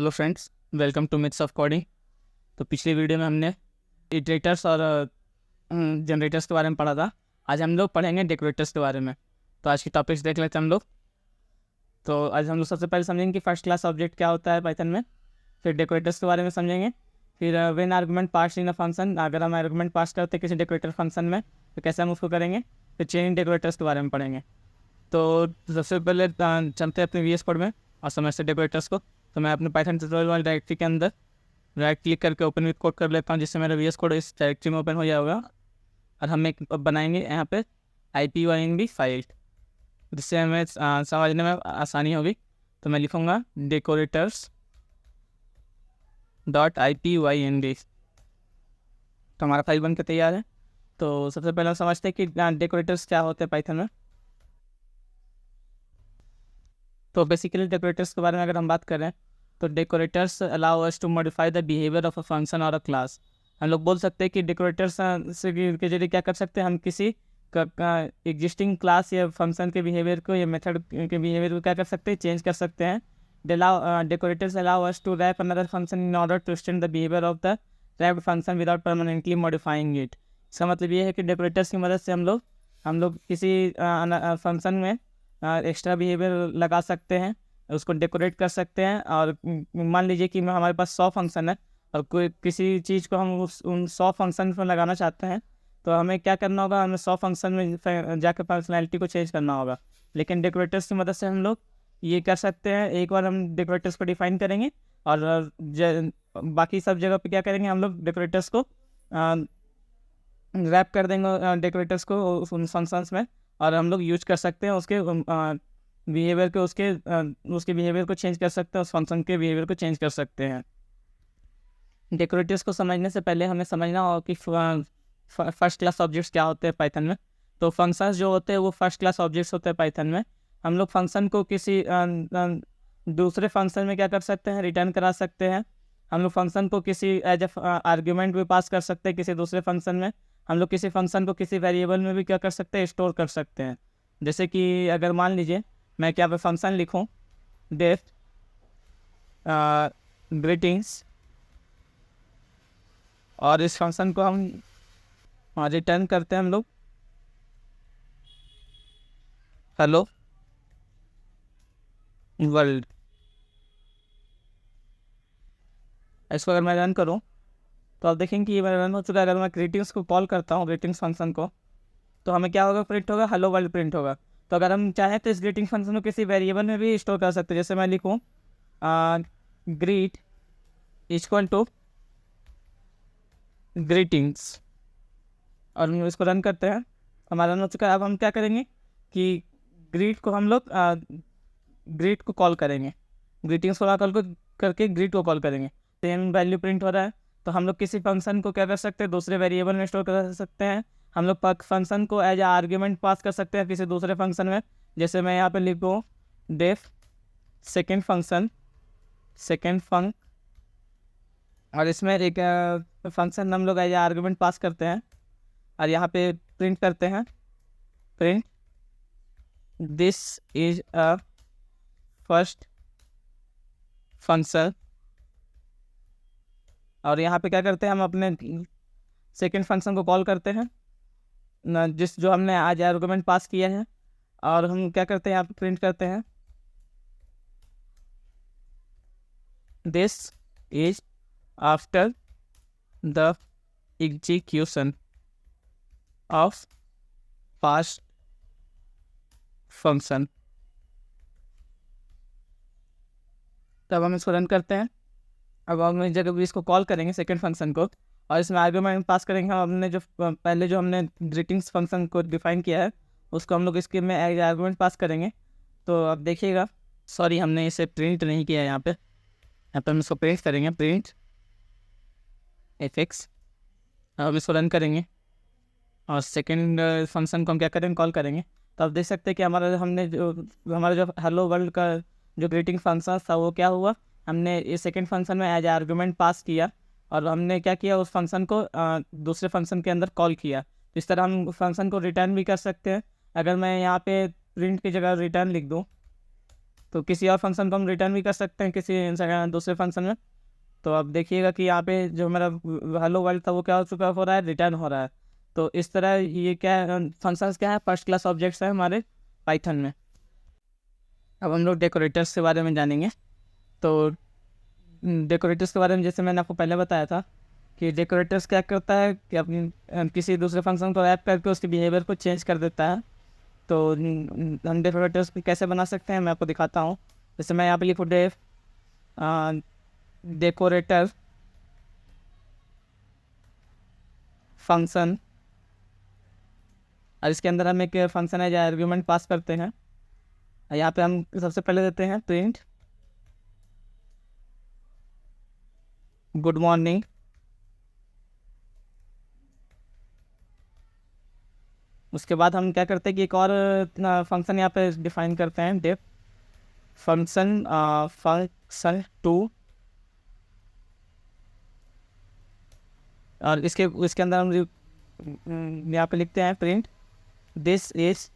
Hello friends, welcome to myths of coding. तो पिछली video में हमने इटरेटर्स और जनरेटर्स के बारे में पढ़ा था। आज हम लोग पढ़ेंगे डेकोरेटर्स के बारे में। तो आज की टॉपिक्स देख लेते हैं हम लोग। तो आज हम लोग सबसे पहले समझेंगे कि फर्स्ट क्लास ऑब्जेक्ट क्या होता है पाइथन में, फिर डेकोरेटर्स के बारे में समझेंगे, फिर when argument pass in a function, अगर हम आर्गुमेंट पास करते हैं किसी डेकोरेटर फंक्शन में तो कैसे हम उसको करेंगे, फिर चेन डेकोरेटर्स के बारे में पढ़ेंगे। तो सबसे पहले चलते हैं अपने VS कोड में और समझते डेकोरेटर्स को। तो मैं अपने पाइथन ट्यूटोरियल वाली डायरेक्टरी के अंदर राइट क्लिक करके ओपन विद कोड कर लेता हूँ, जिससे मेरा VS कोड इस डायरेक्टरी में ओपन हो जाएगा। और हम एक बनाएंगे यहाँ पे IPYNB फाइल, जिससे हमें समझने में आसानी होगी। तो मैं लिखूँगा decorators.ipynb। तो हमारा फाइल बनकर तैयार है। तो सबसे पहले हम समझते हैं कि डेकोरेटर्स क्या होते हैं पाइथन में। तो बेसिकली डेकोरेटर्स के बारे में अगर हम बात करें तो decorators allow us to modify the behaviour of a function और अ क्लास। हम लोग बोल सकते हैं कि डेकोरेटर्स से के जरिए क्या कर सकते हैं, हम किसी एग्जिस्टिंग क्लास या फंक्शन के बिहेवियर को या मेथड के बिहेवियर को क्या कर सकते हैं, चेंज कर सकते हैं। Decorators allow us to wrap another function in order to extend the behaviour of the wrapped function without permanently modifying it. इसका मतलब ये है कि डेकोरेटर्स की मदद से हम लोग किसी फंक्शन में एक्स्ट्रा बिहेवियर लगा सकते हैं, उसको डेकोरेट कर सकते हैं। और मान लीजिए कि हमारे पास 100 फंक्शन है और कोई किसी चीज़ को हम उन 100 फंक्शन में लगाना चाहते हैं, तो हमें क्या करना होगा, हमें 100 फंक्शन में जाकर फंक्शनैलिटी को चेंज करना होगा। लेकिन डेकोरेटर्स की मदद से हम लोग ये कर सकते हैं। एक बार हम डेकोरेटर्स को डिफाइन करेंगे और बाकी सब जगह पे क्या करेंगे, हम लोग डेकोरेटर्स को रैप कर देंगे डेकोरेटर्स को उन फंक्शंस में, और हम लोग यूज कर सकते हैं उसके बिहेवियर को, उसके बिहेवियर को चेंज कर सकते हैं, उस फंक्शन के बिहेवियर को चेंज कर सकते हैं। डेकोरेटर्स को समझने से पहले हमें समझना होगा कि फर्स्ट क्लास ऑब्जेक्ट्स क्या होते हैं पाइथन में। तो फंक्शंस जो होते हैं वो फर्स्ट क्लास ऑब्जेक्ट्स होते हैं पाइथन में। हम लोग फंक्शन को किसी दूसरे फंक्शन में क्या कर सकते हैं, रिटर्न करा सकते हैं। हम लोग फंक्शन को किसी एज ए आर्ग्यूमेंट भी पास कर सकते हैं किसी दूसरे फंक्शन में। हम लोग किसी फंक्शन को किसी वेरिएबल में भी क्या कर सकते हैं, स्टोर कर सकते हैं। जैसे कि अगर मान लीजिए मैं क्या पे फंक्शन लिखूं डेफ ग्रीटिंग्स, और इस फंक्शन को हम रिटर्न करते हैं हम लोग हेलो वर्ल्ड। इसको अगर मैं रन करूं तो आप देखेंगे कि ये मेरा रन हो चुका है। अगर मैं ग्रीटिंग्स को कॉल करता हूँ, ग्रीटिंग्स फंक्शन को, तो हमें क्या होगा, प्रिंट होगा हेलो वर्ल्ड प्रिंट होगा। तो अगर हम चाहें तो इस ग्रीटिंग फंक्शन को किसी वेरिएबल में भी स्टोर कर सकते हैं। जैसे मैं लिखूँ ग्रीट इक्वल टू ग्रीटिंग्स, और हम इसको रन करते हैं, हमारा रन हो चुका है। अब हम क्या करेंगे कि ग्रीट को हम लोग ग्रीट को कॉल करेंगे, ग्रीटिंग्स को कॉल करके ग्रीट को कॉल करेंगे। सेम वैल्यू प्रिंट हो रहा है। तो हम लोग किसी फंक्शन को क्या कर सकते हैं, दूसरे वेरिएबल में स्टोर कर सकते हैं। हम लोग फंक्शन को एज ए आर्ग्यूमेंट पास कर सकते हैं किसी दूसरे फंक्शन में। जैसे मैं यहाँ पे लिखूँ डेफ सेकेंड फंक्शन और इसमें एक फंक्शन हम लोग एज ए आर्ग्यूमेंट पास करते हैं, और यहाँ पे प्रिंट करते हैं print this is a first function. और यहाँ पे क्या करते हैं, हम अपने सेकेंड फंक्शन को कॉल करते हैं जो हमने आज आर्गुमेंट पास किया है, और हम क्या करते हैं, यहाँ पे प्रिंट करते हैं this is after the execution of first function. तब हम इसको रन करते हैं। अब हम इस जगह भी इसको कॉल करेंगे सेकेंड फंक्शन को, और इसमें आर्गुमेंट पास करेंगे। हमने जो पहले जो हमने ग्रीटिंग्स फंक्शन को डिफाइन किया है उसको हम लोग इसके में आर्गुमेंट पास करेंगे। तो अब देखिएगा, सॉरी हमने इसे प्रिंट नहीं किया है। यहाँ पे हम इसको प्रिंट करेंगे, प्रिंट एफएक्स। अब इसको रन करेंगे और सेकेंड फंक्शन को हम क्या करेंगे, कॉल करेंगे। तो आप देख सकते हैं कि हमारा जो हेलो वर्ल्ड का जो ग्रीटिंग फंक्शन था वो क्या हुआ, हमने इस सेकेंड फंक्शन में एज आर्गुमेंट पास किया, और हमने क्या किया, उस फंक्शन को दूसरे फंक्शन के अंदर कॉल किया। तो इस तरह हम फंक्शन को रिटर्न भी कर सकते हैं। अगर मैं यहाँ पे प्रिंट की जगह रिटर्न लिख दूँ तो किसी और फंक्शन को हम रिटर्न भी कर सकते हैं किसी दूसरे फंक्शन में। तो अब देखिएगा कि यहाँ पे जो मेरा हेलो वर्ल्ड था वो क्या हो रहा है, रिटर्न हो रहा है। तो इस तरह ये क्या है, फंक्शंस क्या है, फर्स्ट क्लास ऑब्जेक्ट्स है हमारे पाइथन में। अब हम लोग डेकोरेटर्स के बारे में जानेंगे। तो डेकोरेटर्स के बारे में जैसे मैंने आपको पहले बताया था कि डेकोरेटर्स क्या करता है कि अपनी किसी दूसरे फंक्शन को रैप करके उसके बिहेवियर को चेंज कर देता है। तो हम डेकोरेटर्स कैसे बना सकते हैं मैं आपको दिखाता हूँ। जैसे मैं यहाँ पे लिखूँ डेफ डेकोरेटर फंक्शन, और इसके अंदर हम एक फंक्शन है जो आर्ग्यूमेंट पास करते हैं। यहाँ पे हम सबसे पहले देते हैं प्रिंट गुड मॉर्निंग। उसके बाद हम क्या करते हैं कि एक और फंक्शन यहाँ पे डिफाइन करते हैं, डेफ फंक्शन 2, और इसके अंदर हम यहाँ पे लिखते हैं print this is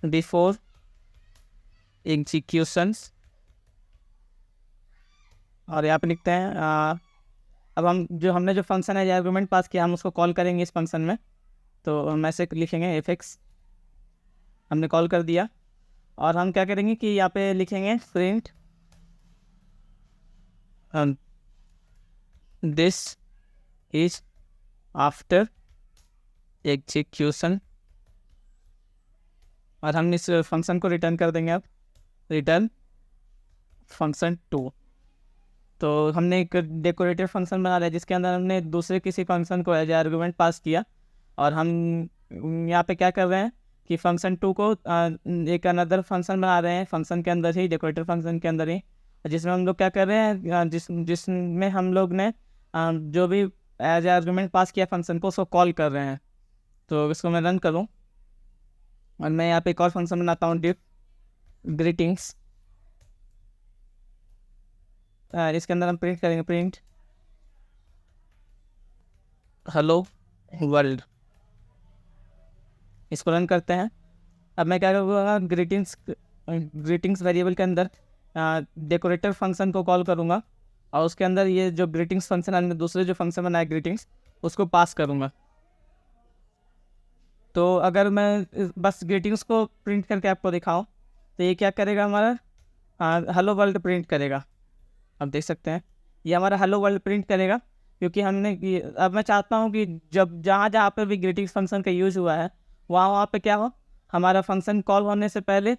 before executions, और यहाँ पे लिखते हैं अब हमने जो फंक्शन है जो आर्गुमेंट पास किया हम उसको कॉल करेंगे इस फंक्शन में। तो हम ऐसे लिखेंगे fx, हमने कॉल कर दिया, और हम क्या करेंगे कि यहाँ पे लिखेंगे print this is after execution, और हम इस फंक्शन को रिटर्न कर देंगे अब रिटर्न फंक्शन 2। तो हमने एक डेकोरेटिव फंक्शन बना लिया जिसके अंदर हमने दूसरे किसी फंक्शन को एज आर्गुमेंट पास किया, और हम यहाँ पे क्या कर रहे हैं कि फंक्शन 2 को एक अनदर फंक्शन बना रहे हैं फंक्शन के अंदर ही, डेकोरेटिव फंक्शन के अंदर ही, जिसमें हम लोग क्या कर रहे हैं जिसमें हम लोग ने जो भी एज आर्गुमेंट पास किया फंक्शन को उसको कॉल कर रहे हैं। तो इसको मैं रन करूँ और मैं यहाँ पे एक और फंक्शन बनाता हूँ डिफ ग्रीटिंग्स। इसके अंदर हम प्रिंट करेंगे प्रिंट हेलो वर्ल्ड। इसको रन करते हैं। अब मैं क्या करूँगा, ग्रीटिंग्स वेरिएबल के अंदर डेकोरेटर फंक्शन को कॉल करूँगा, और उसके अंदर ये जो ग्रीटिंग्स फंक्शन है दूसरे जो फंक्शन बनाया ग्रीटिंग्स उसको पास करूँगा। तो अगर मैं बस ग्रीटिंग्स को प्रिंट करके आपको दिखाऊँ तो ये क्या करेगा, हमारा हेलो वर्ल्ड प्रिंट करेगा। आप देख सकते हैं ये हमारा हेलो वर्ल्ड प्रिंट करेगा, क्योंकि अब मैं चाहता हूँ कि जब जहाँ पर भी ग्रीटिंग्स फंक्शन का यूज़ हुआ है वहाँ पे क्या हो, हमारा फंक्शन कॉल होने से पहले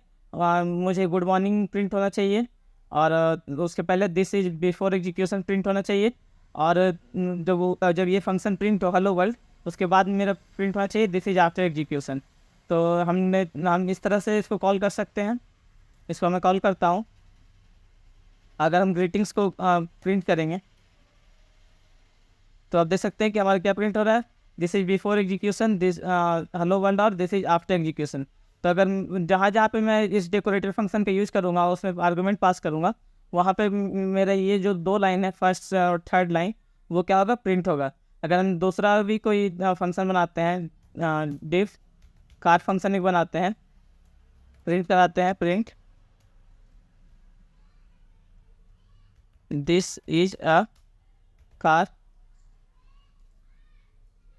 मुझे गुड मॉर्निंग प्रिंट होना चाहिए, और उसके पहले this is before execution print होना चाहिए, और जब ये फंक्शन प्रिंट हो हेलो वर्ल्ड उसके बाद मेरा प्रिंट होना चाहिए दिस इज आफ्टर एग्जीक्यूशन। तो हम इस तरह से इसको कॉल कर सकते हैं। इसको मैं कॉल करता हूँ। अगर हम ग्रीटिंग्स को प्रिंट करेंगे तो आप देख सकते हैं कि हमारा क्या प्रिंट हो रहा है, this is before execution, this hello world, और दिस इज आफ्टर एग्जीक्यूशन। तो अगर जहाँ पे मैं इस डेकोरेटिव फंक्शन का यूज़ करूँगा उसमें आर्गुमेंट पास करूँगा वहाँ पे मेरा ये जो 2 लाइन है फर्स्ट और थर्ड लाइन वो क्या होगा, प्रिंट होगा। अगर हम दूसरा भी कोई फंक्शन बनाते हैं, डिफ कार फंक्शन एक बनाते हैं, प्रिंट कराते हैं print this is a car,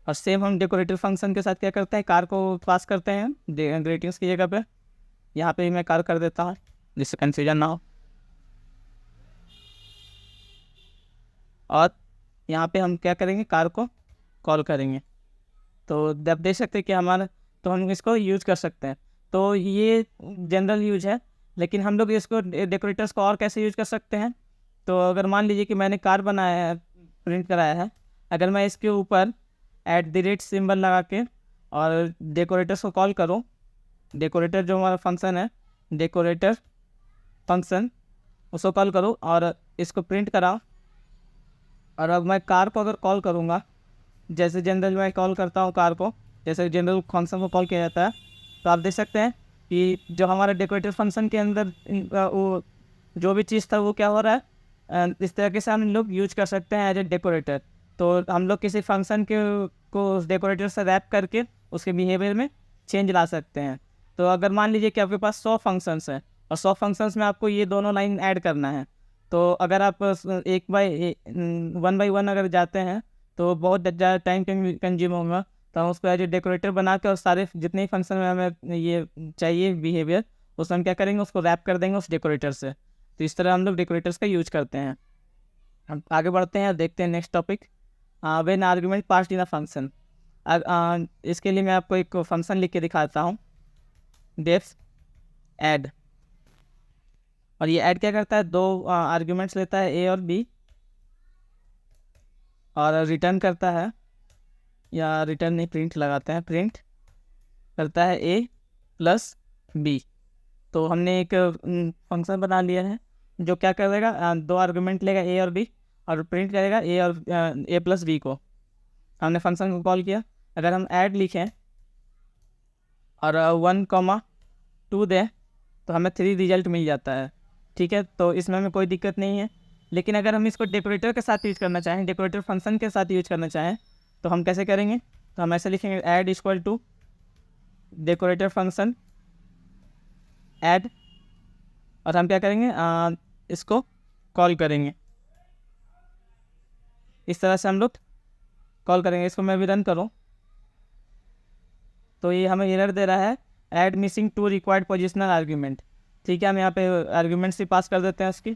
और सेम हम डेकोरेटिव फंक्शन के साथ क्या करते हैं, कार को पास करते हैं ग्रीटिंग्स की जगह पे। यहाँ पे मैं कार कर देता हूँ जिससे कन्फ्यूजन ना हो, और यहाँ पे हम क्या करेंगे, कार को कॉल करेंगे। तो आप देख सकते हैं कि तो हम इसको यूज़ कर सकते हैं। तो ये जनरल यूज है, लेकिन हम लोग इसको डेकोरेटर्स को और कैसे यूज कर सकते हैं। तो अगर मान लीजिए कि मैंने कार बनाया है, प्रिंट कराया है, अगर मैं इसके ऊपर @ सिंबल लगा के और डेकोरेटर्स को कॉल करूँ, डेकोरेटर जो हमारा फंक्शन है डेकोरेटर फंक्शन उसको कॉल करूँ और इसको प्रिंट कराऊँ, और अब मैं कार को अगर कॉल करूँगा जैसे जनरल मैं कॉल करता हूँ कार को, जैसे जनरल फंक्शन को कॉल किया जाता है, तो आप देख सकते हैं कि जो हमारा डेकोरेटिव फंक्शन के अंदर वो जो भी चीज़ था वो क्या हो रहा है, इस तरीके से हम लोग यूज कर सकते हैं एज ए डेकोरेटर। तो हम लोग किसी फंक्शन को उस डेकोरेटर से रैप करके उसके बिहेवियर में चेंज ला सकते हैं। तो अगर मान लीजिए कि आपके पास 100 फंक्शंस हैं और 100 फंक्शंस में आपको ये दोनों लाइन ऐड करना है, तो अगर आप वन बाई वन अगर जाते हैं तो बहुत ज़्यादा टाइम कंज्यूम होगा। तो हम उसको एज ए डेकोरेटर बना के और सारे जितने ही फंक्शन में हमें ये चाहिए बिहेवियर, उसमें हम क्या करेंगे, उसको रैप कर देंगे उस डेकोरेटर से। तो इस तरह हम लोग डेकोरेटर्स का यूज करते हैं। हम आगे बढ़ते हैं, देखते हैं next topic, when argument passed in a function. इसके लिए मैं आपको एक फंक्शन लिख के दिखाता हूँ, डेफ ऐड। और ये ऐड क्या करता है, दो आर्ग्यूमेंट्स लेता है ए और बी और रिटर्न करता है, या रिटर्न नहीं प्रिंट लगाते हैं, प्रिंट करता है ए प्लस बी। तो हमने एक फंक्शन बना लिया है जो क्या करेगा, दो आर्गुमेंट लेगा ए और बी और प्रिंट करेगा ए और ए प्लस बी को। हमने फंक्शन को कॉल किया। अगर हम ऐड लिखें और 1,2 दें तो हमें 3 रिजल्ट मिल जाता है। ठीक है, तो इसमें हमें कोई दिक्कत नहीं है। लेकिन अगर हम इसको डेकोरेटर के साथ यूज करना चाहें, डेकोरेटर फंक्शन के साथ यूज करना चाहें, तो हम कैसे करेंगे, तो हम ऐसे लिखेंगे, add equal to decorator function add, और हम क्या करेंगे, इसको कॉल करेंगे। इस तरह से हम लोग कॉल करेंगे। इसको मैं भी रन करूँ तो ये हमें एरर दे रहा है, add missing 2 required positional argument. ठीक है, हम यहाँ पे आर्ग्यूमेंट्स ही पास कर देते हैं उसकी।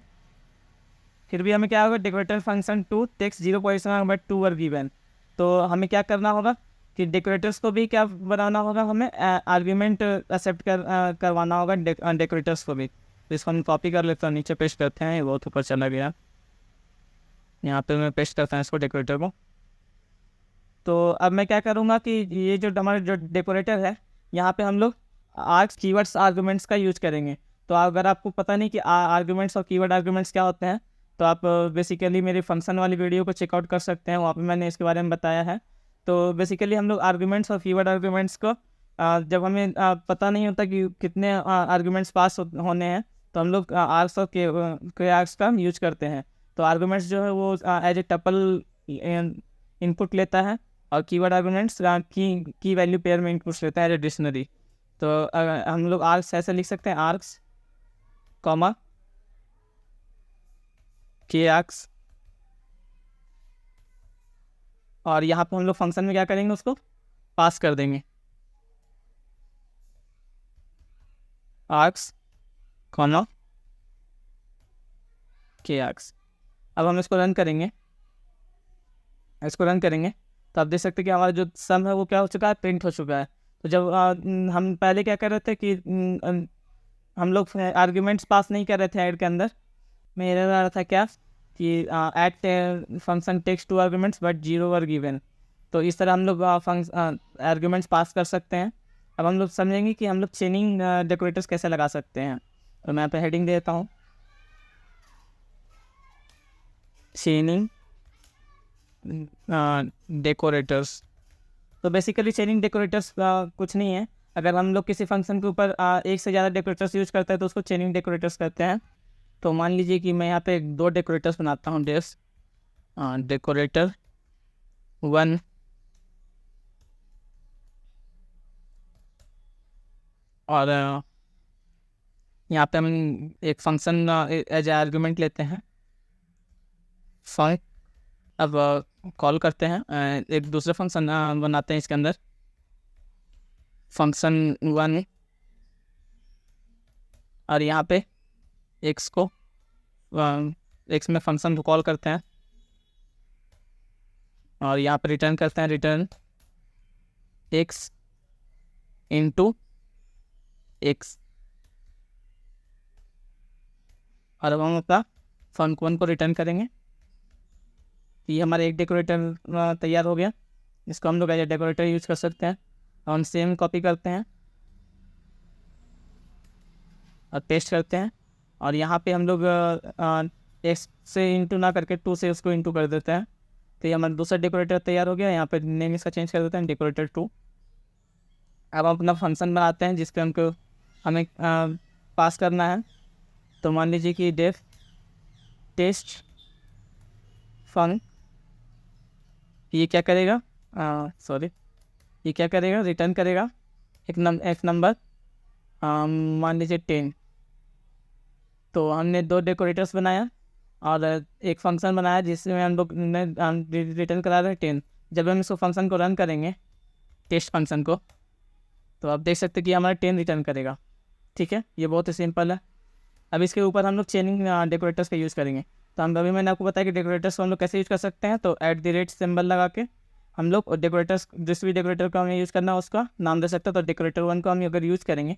फिर भी हमें क्या होगा, decorator function 2 text 0 positional but 2 were given. तो हमें क्या करना होगा कि डेकोरेटर्स को भी क्या बनाना होगा, हमें आर्ग्यूमेंट एक्सेप्ट करवाना होगा डेकोरेटर्स को भी। तो इसको हम कॉपी कर लेते हैं, नीचे पेस्ट करते हैं, बहुत ऊपर चला गया। यहाँ पे मैं पेस्ट करता हूँ इसको, डेकोरेटर को। तो अब मैं क्या करूँगा कि ये जो हमारा जो डेकोरेटर है, यहाँ पे हम लोग आर्ग्स कीवर्ड्स आर्गुमेंट्स का यूज करेंगे। तो अगर आपको पता नहीं कि आर्गुमेंट्स और कीवर्ड आर्गुमेंट्स क्या होते हैं, तो आप बेसिकली मेरी फंक्शन वाली वीडियो को चेकआउट कर सकते हैं, वहाँ पे मैंने इसके बारे में बताया है। तो बेसिकली हम लोग आर्गुमेंट्स और कीवर्ड आर्गुमेंट्स को जब हमें पता नहीं होता कि कितने आर्गुमेंट्स पास होने हैं, तो हम लोग आर्ग्स और के आर्ग्स का यूज करते हैं। तो आर्गुमेंट्स जो है वो एज ए टपल इनपुट लेता है, और कीवर्ड आर्गुमेंट्स की वैल्यू पेयर में इनपुट्स लेता है एज ए डिक्शनरी। तो हम लोग आर्ग्स ऐसे लिख सकते हैं, आर्ग्स कॉमा के आर्ग्स, और यहाँ पे हम लोग फंक्शन में क्या करेंगे, उसको पास कर देंगे, आर्ग्स कॉमा के आर्ग्स। अब हम इसको रन करेंगे, तो आप देख सकते हैं कि हमारा जो सम है वो क्या हो चुका है, प्रिंट हो चुका है। तो जब हम पहले क्या कर रहे थे कि हम लोग आर्ग्यूमेंट्स पास नहीं कर रहे थे ऐड के अंदर, में एरर आ रहा था क्या कि add function text 2 arguments but 0 were given. तो इस तरह हम लोग आर्ग्यूमेंट्स पास कर सकते हैं। अब हम लोग समझेंगे कि हम लोग चेनिंग डेकोरेटर्स कैसे लगा सकते हैं। तो मैं यहाँ पे हेडिंग देता हूँ, चेनिंग डेकोरेटर्स। तो बेसिकली चेनिंग डेकोरेटर्स कुछ नहीं है। अगर हम लोग किसी फंक्शन के ऊपर एक से ज़्यादा डेकोरेटर्स यूज करते हैं तो उसको चेनिंग डेकोरेटर्स कहते हैं। तो मान लीजिए कि मैं यहाँ पे 2 डेकोरेटर्स बनाता हूँ, डेकोरेटर 1 और यहाँ पे हम एक फंक्शन एज आर्गुमेंट लेते हैं, फाइव। अब कॉल करते हैं, एक दूसरे फंक्शन बनाते हैं इसके अंदर, फंक्शन 1, और यहाँ पे एक्स को एक्स में फंक्शन को कॉल करते हैं, और यहाँ पे रिटर्न करते हैं, रिटर्न एक्स इंटू एक्स। और अब हम अपना फंक्शन 1 को रिटर्न करेंगे। ये हमारा एक डेकोरेटर तैयार हो गया, इसको हम लोग एज ए डेकोरेटर यूज कर सकते हैं। हम सेम कॉपी करते हैं और पेस्ट करते हैं, और यहाँ पे हम लोग एक्स से इंटू ना करके 2 से उसको इंटू कर देते हैं। तो ये हमारा दूसरा डेकोरेटर तैयार हो गया। यहाँ पे नेम इसका चेंज कर देते हैं, डेकोरेटर 2। अब हम अपना फंक्शन बनाते हैं जिस पे हमें पास करना है। तो मान लीजिए कि डेफ टेस्ट फंक, ये क्या करेगा, ये क्या करेगा, रिटर्न करेगा एक नंबर मान लीजिए 10। तो हमने 2 डेकोरेटर्स बनाया और एक फंक्शन बनाया जिसमें हम लोग रिटर्न करा रहे हैं 10। जब हम इसको फंक्शन को रन करेंगे, टेस्ट फंक्शन को, तो आप देख सकते हैं कि हमारा 10 रिटर्न करेगा। ठीक है, ये बहुत ही सिंपल है। अब इसके ऊपर हम लोग चेनिंग डेकोरेटर्स का यूज़ करेंगे। तो हम अभी मैंने आपको बताया कि डेकोरेटर्स को हम लोग कैसे यूज़ कर सकते हैं। तो @ सिंबल लगा के हम लोग डेकोरेटर्स, जिस भी डेकोरेटर को हमें यूज़ करना है उसका नाम दे सकते हैं। तो डेकोरेटर 1 को हम अगर यूज़ करेंगे,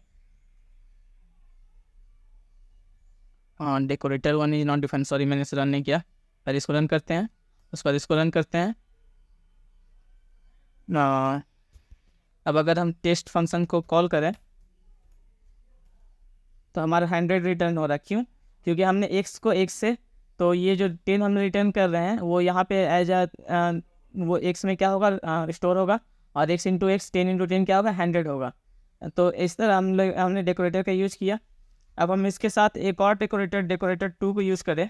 हाँ, decorator 1 is not defined, sorry मैंने इसे रन नहीं किया। पर इसको रन करते हैं, उस पर इसको रन करते हैं। अब अगर हम टेस्ट फंक्शन को कॉल करें तो हमारा 100 रिटर्न हो रहा है। क्यों? क्योंकि हमने x को x से, तो ये जो 10 हम रिटर्न कर रहे हैं वो यहाँ पे एज वो x में क्या होगा, स्टोर होगा, और x इंटू एक्स 10 इंटू 10 क्या होगा, 100 होगा। तो इस तरह हमने डेकोरेटर का यूज़ किया। अब हम इसके साथ एक और डेकोरेटर 2 को यूज़ करें।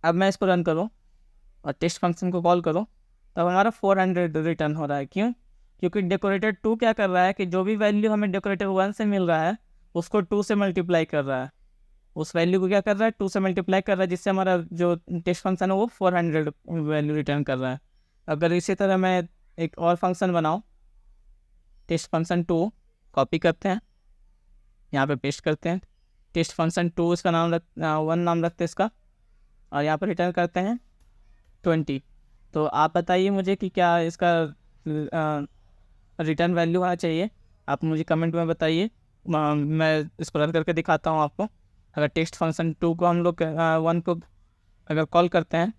अब मैं इसको रन करूँ और टेस्ट फंक्शन को कॉल करूँ, तब हमारा 400 रिटर्न हो रहा है। क्यों? क्योंकि डेकोरेटर 2 क्या कर रहा है कि जो भी वैल्यू हमें डेकोरेटर 1 से मिल रहा है उसको 2 से मल्टीप्लाई कर रहा है। उस वैल्यू को क्या कर रहा है, 2 से मल्टीप्लाई कर रहा है, जिससे हमारा जो टेस्ट फंक्शन है वो 400 वैल्यू रिटर्न कर रहा है। अगर इसी तरह मैं एक और फंक्शन बनाऊँ, टेस्ट फंक्शन 2 कॉपी करते हैं, यहाँ पे पेस्ट करते हैं, टेस्ट फंक्शन 2 इसका नाम 1 नाम रखते हैं इसका, और यहाँ पर रिटर्न करते हैं 20। तो आप बताइए मुझे कि क्या इसका रिटर्न वैल्यू होना चाहिए। आप मुझे कमेंट में बताइए, मैं इसको रन करके दिखाता हूँ आपको। अगर टेक्स्ट फंक्शन 2 को हम लोग 1 को अगर कॉल करते हैं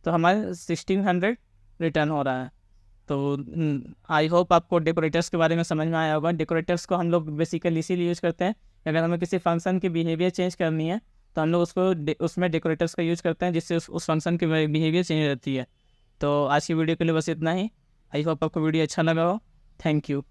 तो हमारे 1600 रिटर्न हो रहा है। तो आई होप आपको डेकोरेटर्स के बारे में समझ में आया होगा। डेकोरेटर्स को हम लोग बेसिकली इसीलिए यूज़ करते हैं, अगर हमें किसी फंक्शन की बिहेवियर चेंज करनी है तो हम लोग उसको उसमें डेकोरेटर्स का यूज़ करते हैं, जिससे उस फंक्शन की बिहेवियर चेंज रहती है। तो आज की वीडियो के लिए बस इतना ही। आई होप आपको वीडियो अच्छा लगा हो। Thank you.